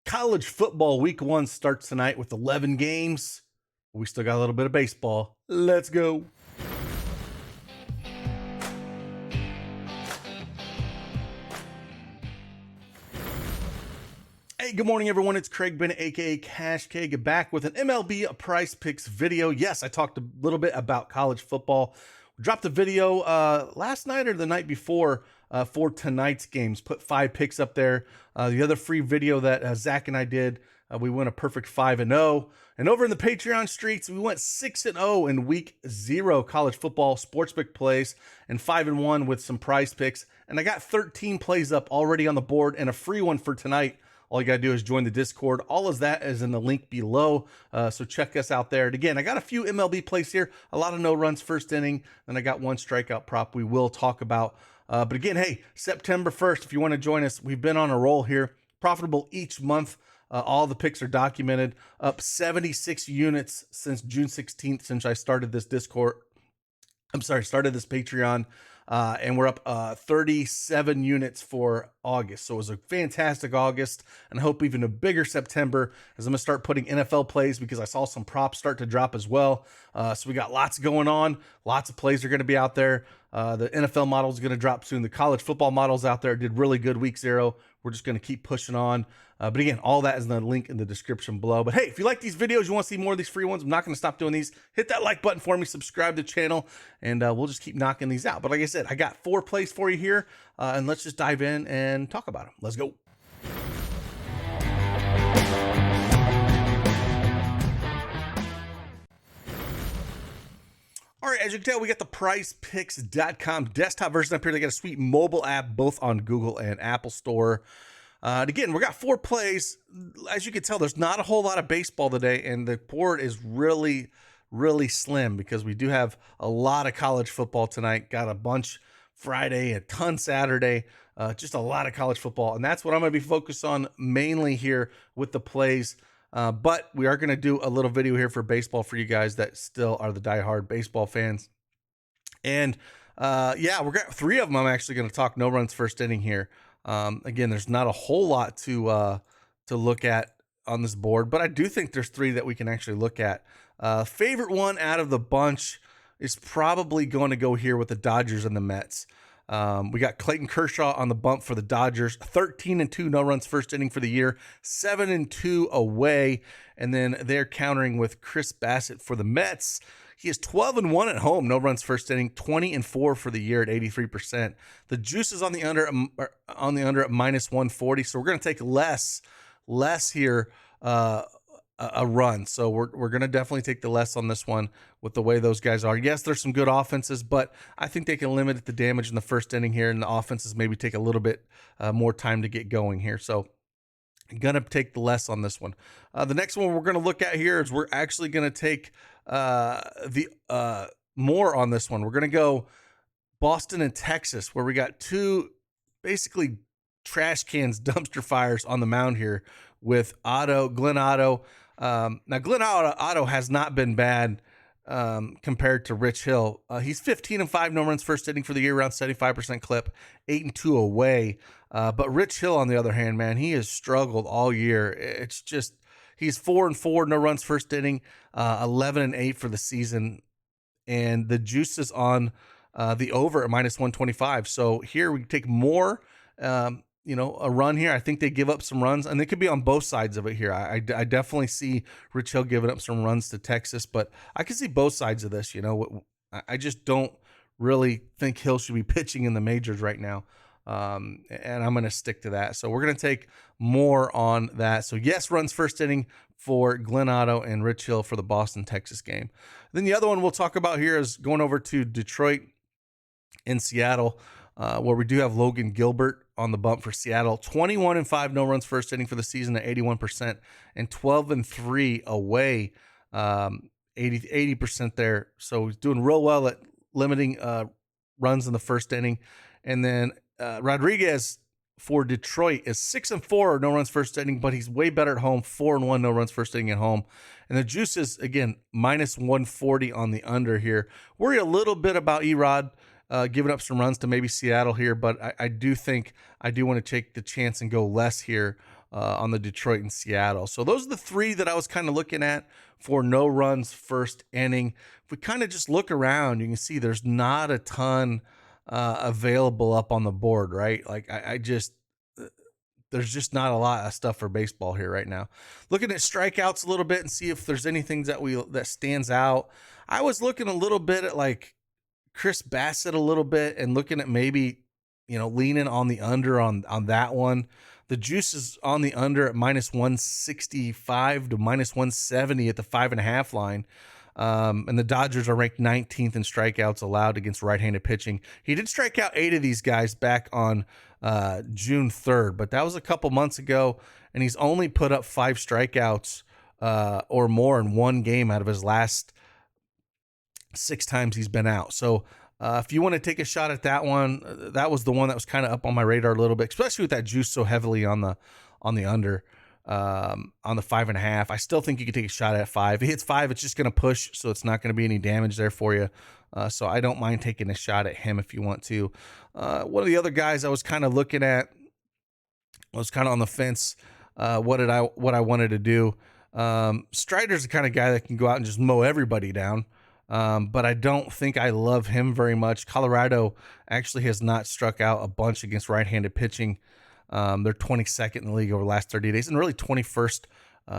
College football week 1 starts tonight with 11 games. We still got a little bit of baseball. Let's go. Hey, good morning, everyone. It's Craig Bennett, aka Cash Keg, back with an MLB Prizepicks video. Yes, I talked a little bit about college football. We dropped a video last night or the night before for tonight's games. Put 5 picks up there. The other free video that Zach and I did, we went a perfect 5-0. And over in the Patreon streets, we went 6-0 in week 0 college football sportsbook plays and 5-1 with some prize picks. And I got 13 plays up already on the board and a free one for tonight. All you got to do is join the Discord. All of that is in the link below. So check us out there. And again, I got a few MLB plays here. A lot of no runs first inning. Then I got one strikeout prop we will talk about. But again, hey, September 1st, if you want to join us, we've been on a roll here. Profitable each month. All the picks are documented. Up 76 units since June 16th, since I started this Discord. Started this Patreon. And we're up 37 units for August. So it was a fantastic August, and I hope even a bigger September as I'm going to start putting NFL plays because I saw some props start to drop as well. So we got lots going on. Lots of plays are going to be out there. The NFL model is going to drop soon. The college football models out there did really good week 0. We're just going to keep pushing on. But again, all that is in the link in the description below. But hey, if you like these videos, you want to see more of these free ones, I'm not going to stop doing these. Hit that like button for me, subscribe to the channel, and we'll just keep knocking these out. But like I said, I got 4 plays for you here, and let's just dive in and talk about them. Let's go. All right, as you can tell, we got the prizepicks.com desktop version up here. They got a sweet mobile app, both on Google and Apple Store. And again, we got 4 plays. As you can tell, there's not a whole lot of baseball today, and the board is really, really slim because we do have a lot of college football tonight. Got a bunch Friday, a ton Saturday, just a lot of college football. And that's what I'm going to be focused on mainly here with the plays. But we are going to do a little video here for baseball for you guys that still are the diehard baseball fans. And yeah, we're got 3 of them. I'm actually going to talk no runs first inning here. Again, there's not a whole lot to look at on this board, but I do think there's 3 that we can actually look at. Favorite one out of the bunch is probably going to go here with the Dodgers and the Mets. We got Clayton Kershaw on the bump for the Dodgers, 13-2 no runs first inning for the year, 7-2 away, and then they're countering with Chris Bassett for the Mets. He is 12-1 at home, no runs first inning, 20-4 for the year at 83%. The juice is on the under at -140, so we're going to take less here, a run. So we're going to definitely take the less on this one with the way those guys are. Yes, there's some good offenses, but I think they can limit the damage in the first inning here, and the offenses maybe take a little bit more time to get going here. So I'm going to take the less on this one. The next one we're going to look at here is we're actually going to take the more on this one. We're going to go Boston and Texas, where we got 2 basically trash cans, dumpster fires on the mound here with Glenn Otto. Now, Glenn Otto has not been bad compared to Rich Hill. He's 15-5 no runs first inning for the year, around 75% clip, 8-2 away. But Rich Hill, on the other hand, man, he has struggled all year. It's just he's 4-4 no runs first inning, 11-8 for the season, and the juice is on the over at -125. So here we take more. A run here. I think they give up some runs, and they could be on both sides of it here. I definitely see Rich Hill giving up some runs to Texas, but I can see both sides of this. I just don't really think Hill should be pitching in the majors right now. And I'm going to stick to that. So we're going to take more on that. So yes, runs first inning for Glenn Otto and Rich Hill for the Boston, Texas game. Then the other one we'll talk about here is going over to Detroit and Seattle, where we do have Logan Gilbert on the bump for Seattle. 21-5 no runs first inning for the season at 81%, and 12-3 away, 80% there. So he's doing real well at limiting runs in the first inning. And then Rodriguez for Detroit is 6-4 no runs first inning, but he's way better at home, 4-1 no runs first inning at home. And the juice is, again, -140 on the under here. Worry a little bit about Erod giving up some runs to maybe Seattle here, but I do think I do want to take the chance and go less here on the Detroit and Seattle. So those are the three that I was kind of looking at for no runs first inning. If we kind of just look around, you can see there's not a ton available up on the board, right? Like I just there's just not a lot of stuff for baseball here right now. Looking at strikeouts a little bit and see if there's anything that stands out. I was looking a little bit at like Chris Bassett a little bit and looking at maybe, leaning on the under on that one. The juice is on the under at minus 165 to minus 170 at the 5.5 line. And the Dodgers are ranked 19th in strikeouts allowed against right-handed pitching. He did strike out 8 of these guys back on June 3rd, but that was a couple months ago, and he's only put up 5 strikeouts or more in one game out of his last 6 times he's been out. So if you want to take a shot at that one, that was the one that was kind of up on my radar a little bit, especially with that juice so heavily on the under. On the 5.5, I still think you could take a shot at 5. If he hits 5, it's just going to push, so it's not going to be any damage there for you. So I don't mind taking a shot at him if you want to. One of the other guys I was kind of looking at, I was kind of on the fence. What I wanted to do. Strider's the kind of guy that can go out and just mow everybody down. But I don't think I love him very much. Colorado actually has not struck out a bunch against right-handed pitching. They're 22nd in the league over the last 30 days and really 21st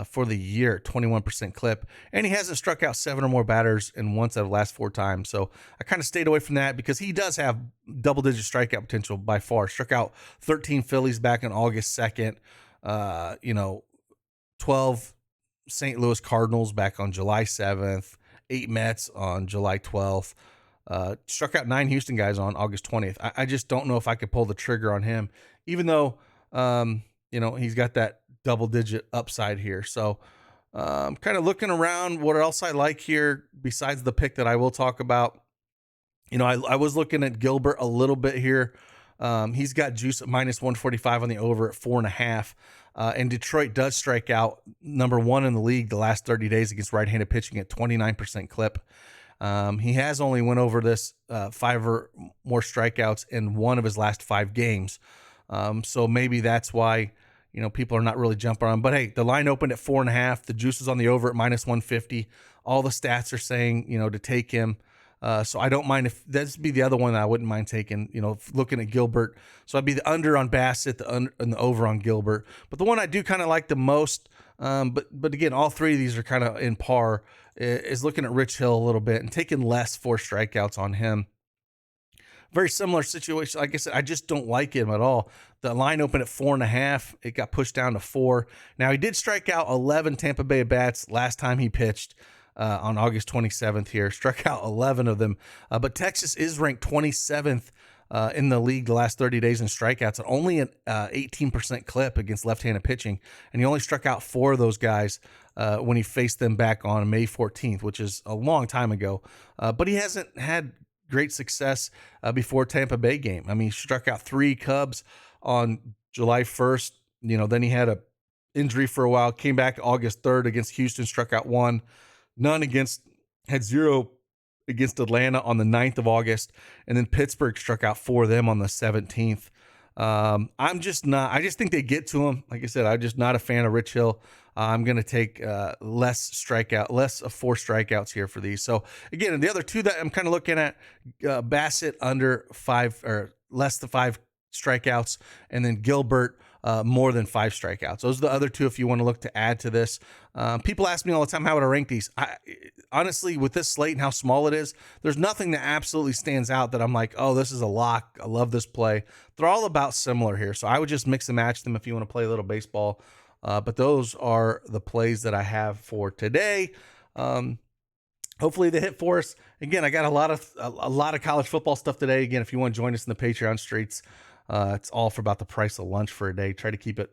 for the year, 21% clip. And he hasn't struck out 7 or more batters in once out of the last 4 times. So I kind of stayed away from that because he does have double-digit strikeout potential by far. Struck out 13 Phillies back on August 2nd. 12 St. Louis Cardinals back on July 7th. 8 Mets on July 12th. Struck out 9 Houston guys on August 20th. I just don't know if I could pull the trigger on him, even though, he's got that double-digit upside here. So kind of looking around what else I like here besides the pick that I will talk about. I was looking at Gilbert a little bit here. He's got juice at minus 145 on the over at 4.5. And Detroit does strike out number 1 in the league the last 30 days against right-handed pitching at 29% clip. He has only went over this 5 or more strikeouts in one of his last 5 games. So maybe that's why, people are not really jumping on him. But hey, the line opened at 4.5. The juice is on the over at minus 150. All the stats are saying, to take him. So I don't mind if that'd be the other one that I wouldn't mind taking, looking at Gilbert. So I'd be the under on Bassett, and the over on Gilbert. But the one I do kind of like the most, but again, all 3 of these are kind of in par, is looking at Rich Hill a little bit and taking less 4 strikeouts on him. Very similar situation. Like I said, I just don't like him at all. The line opened at 4.5. It got pushed down to 4. Now, he did strike out 11 Tampa Bay bats last time he pitched. On August 27th here, struck out 11 of them. But Texas is ranked 27th in the league the last 30 days in strikeouts, and only an 18% clip against left-handed pitching. And he only struck out 4 of those guys when he faced them back on May 14th, which is a long time ago. But he hasn't had great success before Tampa Bay game. I mean, he struck out 3 Cubs on July 1st. Then he had a injury for a while, came back August 3rd against Houston, struck out 1. Had 0 against Atlanta on the 9th of August, and then Pittsburgh struck out 4 of them on the 17th. I just think they get to him. Like I said, I'm just not a fan of Rich Hill. I'm going to take less of 4 strikeouts here for these. So again, the other 2 that I'm kind of looking at, Bassett under 5 or less than 5 strikeouts, and then Gilbert more than 5 strikeouts. Those are the other 2 if you want to look to add to this. People ask me all the time, how would I rank these? Honestly, with this slate and how small it is, there's nothing that absolutely stands out that I'm like, oh, this is a lock. I love this play. They're all about similar here. So I would just mix and match them if you want to play a little baseball. But those are the plays that I have for today. Hopefully they hit for us. Again, I got a lot of college football stuff today. Again, if you want to join us in the Patreon streets, it's all for about the price of lunch for a day. Try to keep it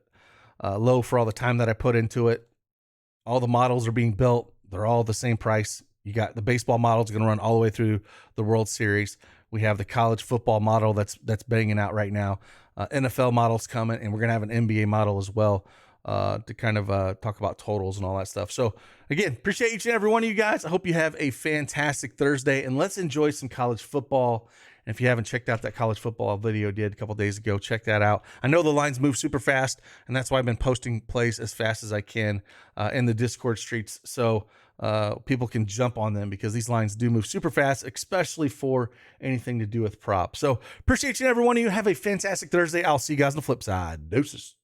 low for all the time that I put into it. All the models are being built. They're all the same price. You got the baseball model is going to run all the way through the World Series. We have the college football model that's banging out right now. NFL model's coming, and we're going to have an NBA model as well to kind of talk about totals and all that stuff. So again, appreciate each and every one of you guys. I hope you have a fantastic Thursday, and let's enjoy some college football And if you haven't checked out that college football video I did a couple days ago, check that out. I know the lines move super fast, and that's why I've been posting plays as fast as I can in the Discord streets, so people can jump on them, because these lines do move super fast, especially for anything to do with props. So appreciate you, every one of you. Have a fantastic Thursday. I'll see you guys on the flip side. Deuces.